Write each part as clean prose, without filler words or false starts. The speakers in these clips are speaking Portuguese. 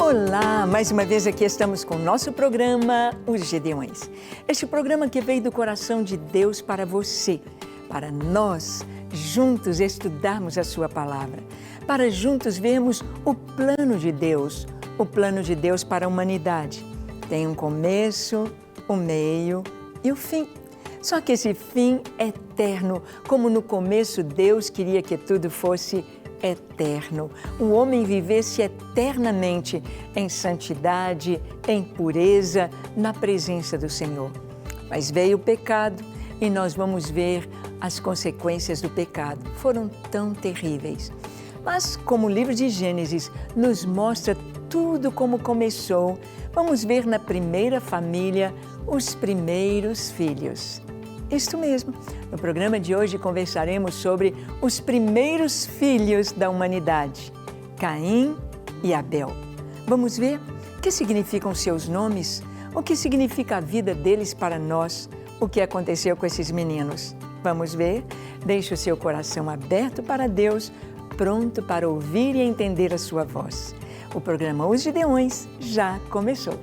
Olá, mais uma vez aqui estamos com o nosso programa, Os Gedeões. Este programa que veio do coração de Deus para você, para nós juntos estudarmos a sua palavra, para juntos vermos o plano de Deus para a humanidade. Tem um começo, um meio e o fim. Só que esse fim é eterno, como no começo Deus queria que tudo fosse eterno. O homem vivesse eternamente em santidade, em pureza, na presença do Senhor. Mas veio o pecado e nós vamos ver as consequências do pecado. Foram tão terríveis. Mas como o livro de Gênesis nos mostra tudo como começou, vamos ver na primeira família os primeiros filhos. Isto mesmo, no programa de hoje conversaremos sobre os primeiros filhos da humanidade, Caim e Abel. Vamos ver o que significam seus nomes, o que significa a vida deles para nós, o que aconteceu com esses meninos. Vamos ver? Deixe o seu coração aberto para Deus, pronto para ouvir e entender a sua voz. O programa Os Gedeões já começou.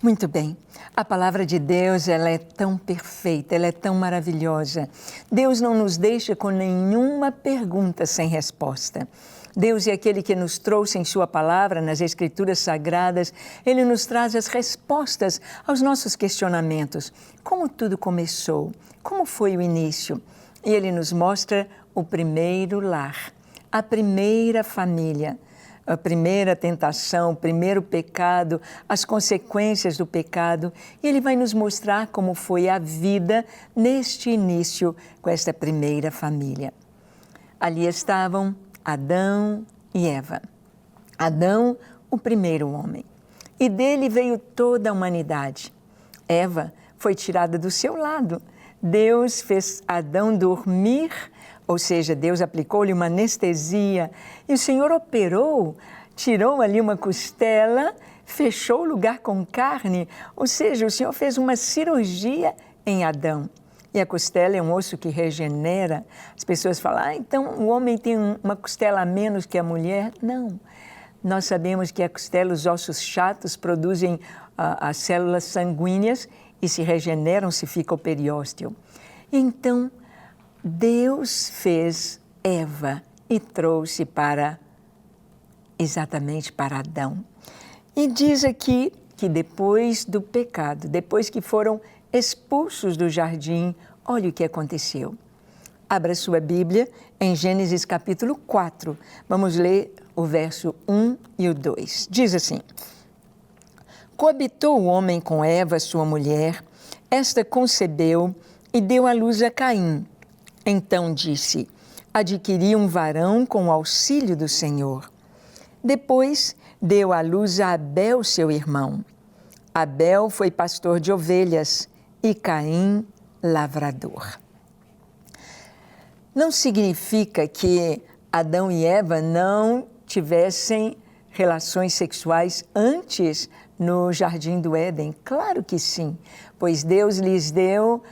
Muito bem, a palavra de Deus ela é tão perfeita, ela é tão maravilhosa. Deus não nos deixa com nenhuma pergunta sem resposta. Deus é aquele que nos trouxe em sua palavra, nas Escrituras Sagradas, Ele nos traz as respostas aos nossos questionamentos. Como tudo começou? Como foi o início? E Ele nos mostra o primeiro lar, a primeira família. A primeira tentação, o primeiro pecado, as consequências do pecado. E Ele vai nos mostrar como foi a vida neste início com esta primeira família. Ali estavam Adão e Eva. Adão, o primeiro homem. E dele veio toda a humanidade. Eva foi tirada do seu lado. Deus fez Adão dormir, ou seja, Deus aplicou-lhe uma anestesia e o Senhor operou, tirou ali uma costela, fechou o lugar com carne, ou seja, o Senhor fez uma cirurgia em Adão. E a costela é um osso que regenera. As pessoas falam, então o homem tem uma costela a menos que a mulher. Não, nós sabemos que a costela, os ossos chatos produzem as células sanguíneas e se regeneram se fica o periósteo. Então, Deus fez Eva e trouxe exatamente para Adão. E diz aqui que depois do pecado, depois que foram expulsos do jardim, olha o que aconteceu. Abra sua Bíblia em Gênesis capítulo 4. Vamos ler o verso 1 e o 2. Diz assim: Coabitou o homem com Eva, sua mulher, esta concebeu e deu à luz a Caim. Então disse, adquiri um varão com o auxílio do Senhor. Depois deu à luz a Abel, seu irmão. Abel foi pastor de ovelhas e Caim, lavrador. Não significa que Adão e Eva não tivessem relações sexuais antes no Jardim do Éden. Claro que sim, pois Deus lhes deu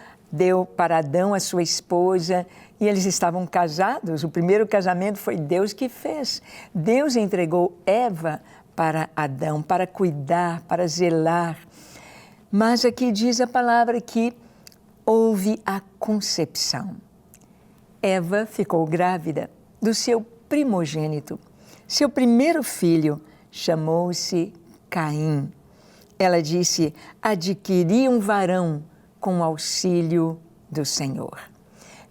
para Adão a sua esposa e eles estavam casados. O primeiro casamento foi Deus que fez. Deus entregou Eva para Adão, para cuidar, para zelar. Mas aqui diz a palavra que houve a concepção. Eva ficou grávida do seu primogênito. Seu primeiro filho chamou-se Caim. Ela disse, adquiri um varão com o auxílio do Senhor.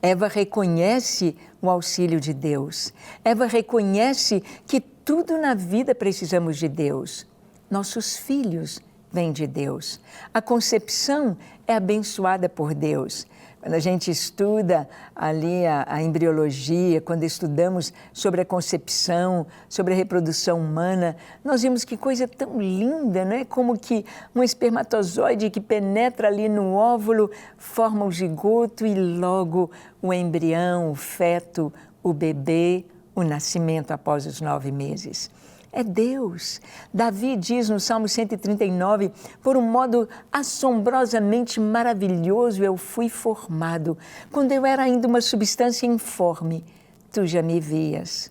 Eva reconhece o auxílio de Deus. Eva reconhece que tudo na vida precisamos de Deus. Nossos filhos vem de Deus. A concepção é abençoada por Deus. Quando a gente estuda ali a embriologia, quando estudamos sobre a concepção, sobre a reprodução humana, nós vimos que coisa tão linda, né? Como que um espermatozoide que penetra ali no óvulo forma o zigoto e logo o embrião, o feto, o bebê, o nascimento após os 9 meses. É Deus. Davi diz no Salmo 139, por um modo assombrosamente maravilhoso eu fui formado. Quando eu era ainda uma substância informe, tu já me vias.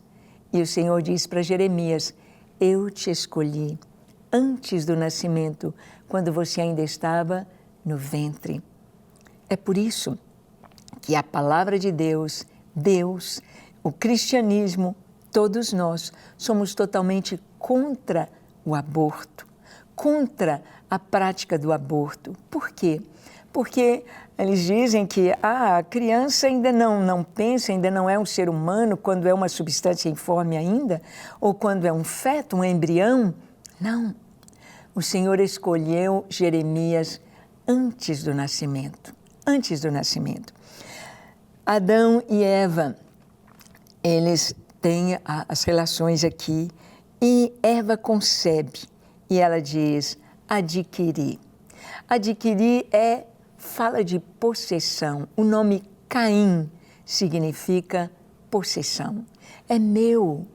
E o Senhor diz para Jeremias, eu te escolhi antes do nascimento, quando você ainda estava no ventre. É por isso que a palavra de Deus, o cristianismo, todos nós somos totalmente contra o aborto, contra a prática do aborto. Por quê? Porque eles dizem que a criança ainda não pensa, ainda não é um ser humano, quando é uma substância informe ainda, ou quando é um feto, um embrião. Não. O Senhor escolheu Jeremias antes do nascimento. Antes do nascimento. Adão e Eva, eles têm as relações aqui, e Eva concebe, e ela diz, adquirir. Adquirir fala de possessão. O nome Caim significa possessão. É meu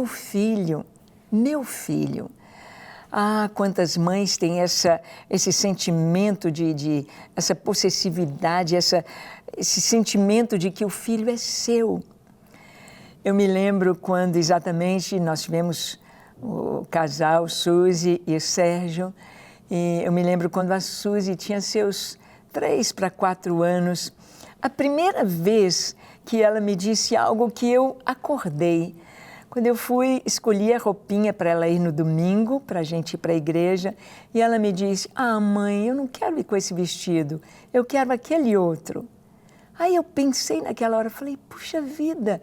filho, meu filho. Ah, quantas mães têm esse sentimento essa possessividade, esse sentimento de que o filho é seu. Eu me lembro quando exatamente nós tivemos o casal, Suzy e o Sérgio, e eu me lembro quando a Suzy tinha seus 3 para 4 anos, a primeira vez que ela me disse algo que eu acordei, quando eu escolhi a roupinha para ela ir no domingo, para a gente ir para a igreja, e ela me disse, mãe, eu não quero ir com esse vestido, eu quero aquele outro. Aí eu pensei naquela hora, falei, puxa vida,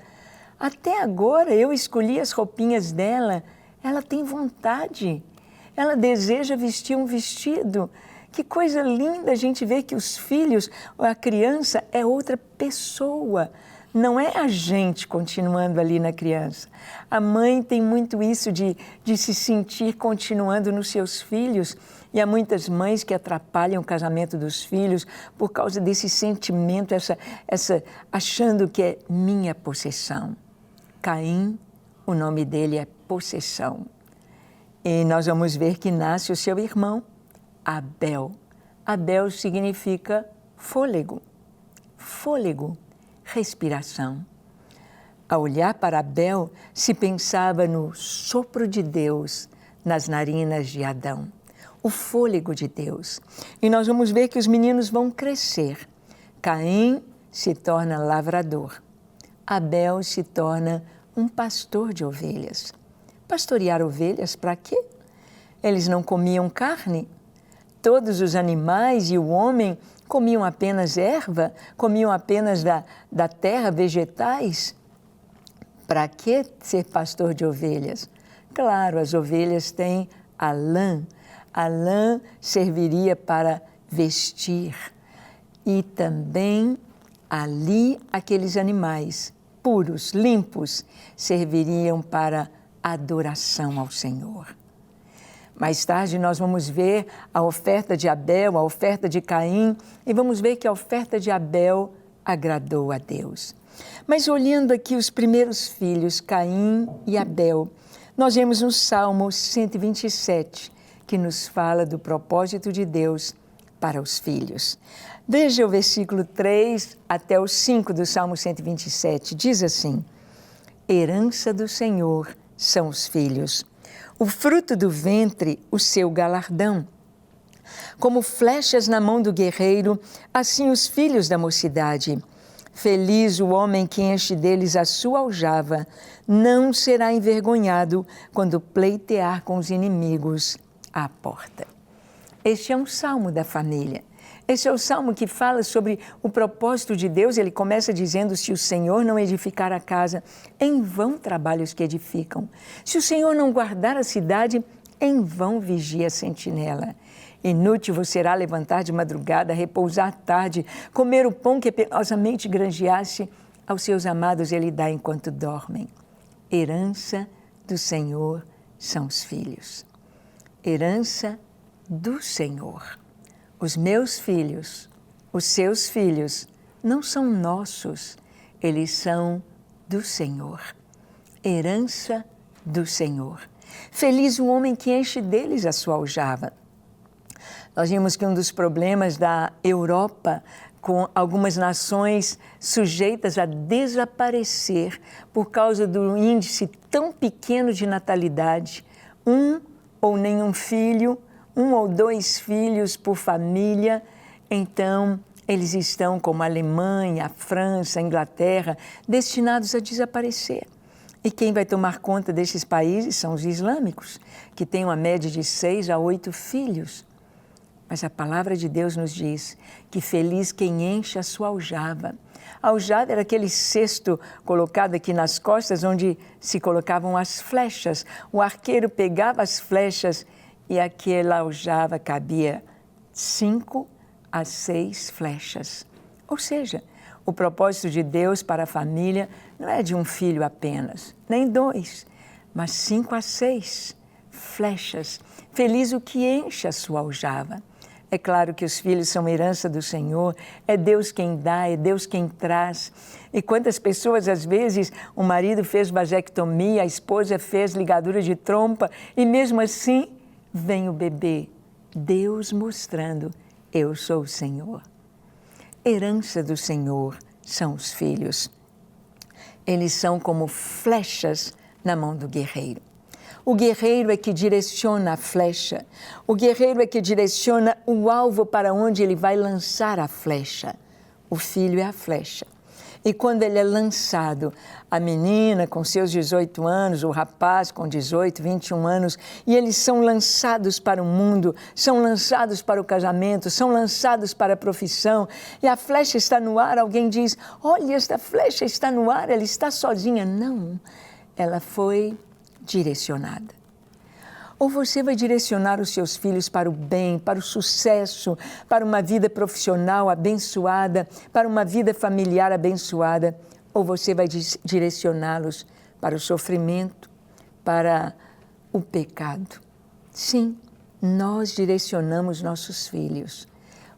até agora eu escolhi as roupinhas dela, ela tem vontade, ela deseja vestir um vestido. Que coisa linda a gente ver que os filhos, a criança é outra pessoa, não é a gente continuando ali na criança. A mãe tem muito isso de se sentir continuando nos seus filhos, e há muitas mães que atrapalham o casamento dos filhos por causa desse sentimento, achando que é minha possessão. Caim, o nome dele é possessão. E nós vamos ver que nasce o seu irmão, Abel. Abel significa fôlego, respiração. Ao olhar para Abel, se pensava no sopro de Deus nas narinas de Adão, o fôlego de Deus. E nós vamos ver que os meninos vão crescer. Caim se torna lavrador. Abel se torna um pastor de ovelhas. Pastorear ovelhas para quê? Eles não comiam carne? Todos os animais e o homem comiam apenas erva? Comiam apenas da terra, vegetais? Para que ser pastor de ovelhas? Claro, as ovelhas têm a lã. A lã serviria para vestir. E também ali aqueles animais puros, limpos, serviriam para adoração ao Senhor. Mais tarde nós vamos ver a oferta de Abel, a oferta de Caim, e vamos ver que a oferta de Abel agradou a Deus. Mas olhando aqui os primeiros filhos, Caim e Abel, nós vemos no Salmo 127, que nos fala do propósito de Deus para os filhos. Veja o versículo 3 até o 5 do Salmo 127, diz assim, herança do Senhor são os filhos, o fruto do ventre, o seu galardão. Como flechas na mão do guerreiro, assim os filhos da mocidade. Feliz o homem que enche deles a sua aljava, não será envergonhado quando pleitear com os inimigos à porta. Este é um salmo da família. Esse é o salmo que fala sobre o propósito de Deus. Ele começa dizendo, se o Senhor não edificar a casa, em vão trabalham os que edificam. Se o Senhor não guardar a cidade, em vão vigia a sentinela. Inútil vos será levantar de madrugada, repousar à tarde, comer o pão que penosamente granjeaste, aos seus amados ele dá enquanto dormem. Herança do Senhor são os filhos. Herança do Senhor. Os meus filhos, os seus filhos, não são nossos, eles são do Senhor. Herança do Senhor. Feliz o homem que enche deles a sua aljava. Nós vimos que um dos problemas da Europa, com algumas nações sujeitas a desaparecer por causa do índice tão pequeno de natalidade, um ou nenhum filho, um ou dois filhos por família, então eles estão, como a Alemanha, a França, a Inglaterra, destinados a desaparecer. E quem vai tomar conta desses países são os islâmicos, que têm uma média de 6 a 8 filhos. Mas a palavra de Deus nos diz que feliz quem enche a sua aljava. A aljava era aquele cesto colocado aqui nas costas, onde se colocavam as flechas. O arqueiro pegava as flechas e aquela aljava cabia 5 a 6 flechas. Ou seja, o propósito de Deus para a família não é de um filho apenas, nem 2, mas 5 a 6 flechas. Feliz o que enche a sua aljava. É claro que os filhos são herança do Senhor, é Deus quem dá, é Deus quem traz. E quantas pessoas, às vezes, o marido fez vasectomia, a esposa fez ligadura de trompa, e mesmo assim vem o bebê. Deus mostrando, eu sou o Senhor. Herança do Senhor são os filhos. Eles são como flechas na mão do guerreiro. O guerreiro é que direciona a flecha. O guerreiro é que direciona o alvo para onde ele vai lançar a flecha. O filho é a flecha. E quando ele é lançado, a menina com seus 18 anos, o rapaz com 18, 21 anos, e eles são lançados para o mundo, são lançados para o casamento, são lançados para a profissão, e a flecha está no ar, alguém diz, olha, esta flecha está no ar, ela está sozinha. Não, ela foi direcionada. Ou você vai direcionar os seus filhos para o bem, para o sucesso, para uma vida profissional abençoada, para uma vida familiar abençoada, ou você vai direcioná-los para o sofrimento, para o pecado. Sim, nós direcionamos nossos filhos.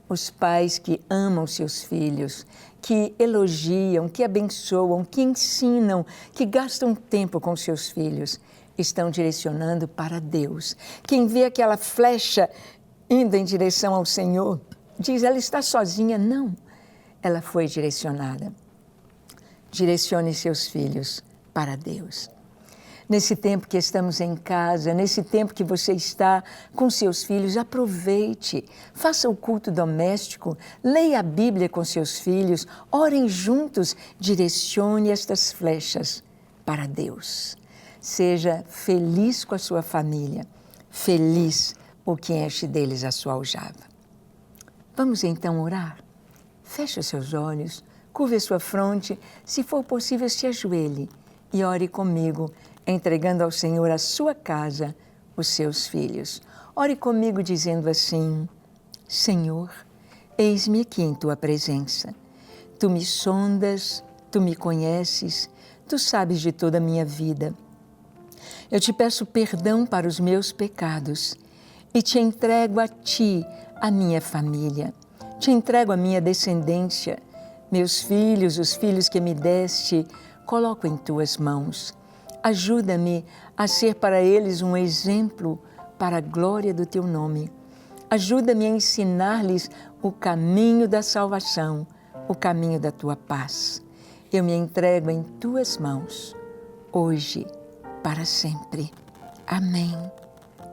Os pais que amam seus filhos, que elogiam, que abençoam, que ensinam, que gastam tempo com seus filhos, estão direcionando para Deus. Quem vê aquela flecha indo em direção ao Senhor, diz, ela está sozinha. Não, ela foi direcionada. Direcione seus filhos para Deus. Nesse tempo que estamos em casa, nesse tempo que você está com seus filhos, aproveite, faça o culto doméstico, leia a Bíblia com seus filhos, orem juntos, direcione estas flechas para Deus. Seja feliz com a sua família, feliz o que enche deles a sua aljava. Vamos então orar? Feche os seus olhos, curve a sua fronte, se for possível, se ajoelhe e ore comigo, entregando ao Senhor a sua casa, os seus filhos. Ore comigo dizendo assim, Senhor, eis-me aqui em Tua presença. Tu me sondas, Tu me conheces, Tu sabes de toda a minha vida. Eu te peço perdão para os meus pecados e te entrego a Ti, a minha família. Te entrego a minha descendência, meus filhos, os filhos que me deste, coloco em Tuas mãos. Ajuda-me a ser para eles um exemplo para a glória do Teu nome. Ajuda-me a ensinar-lhes o caminho da salvação, o caminho da Tua paz. Eu me entrego em Tuas mãos, hoje, para sempre. Amém,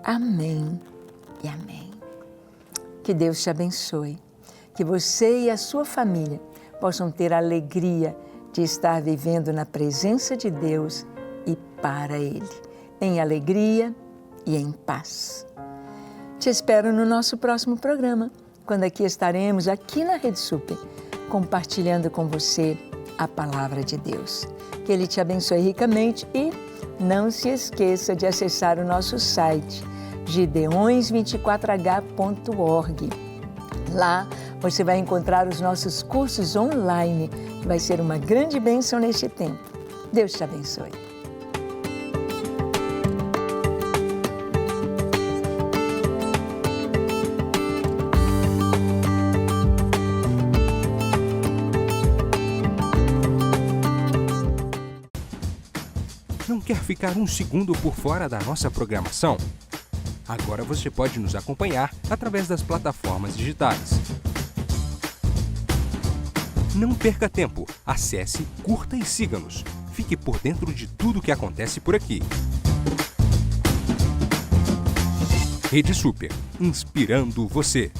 amém e amém. Que Deus te abençoe, que você e a sua família possam ter a alegria de estar vivendo na presença de Deus e para Ele, em alegria e em paz. Te espero no nosso próximo programa, quando aqui estaremos, aqui na Rede Super, compartilhando com você a Palavra de Deus. Que Ele te abençoe ricamente e não se esqueça de acessar o nosso site, gideões24h.org. Lá você vai encontrar os nossos cursos online, que vai ser uma grande bênção neste tempo. Deus te abençoe. Não quer ficar um segundo por fora da nossa programação? Agora você pode nos acompanhar através das plataformas digitais. Não perca tempo. Acesse, curta e siga-nos. Fique por dentro de tudo o que acontece por aqui. Rede Super, inspirando você.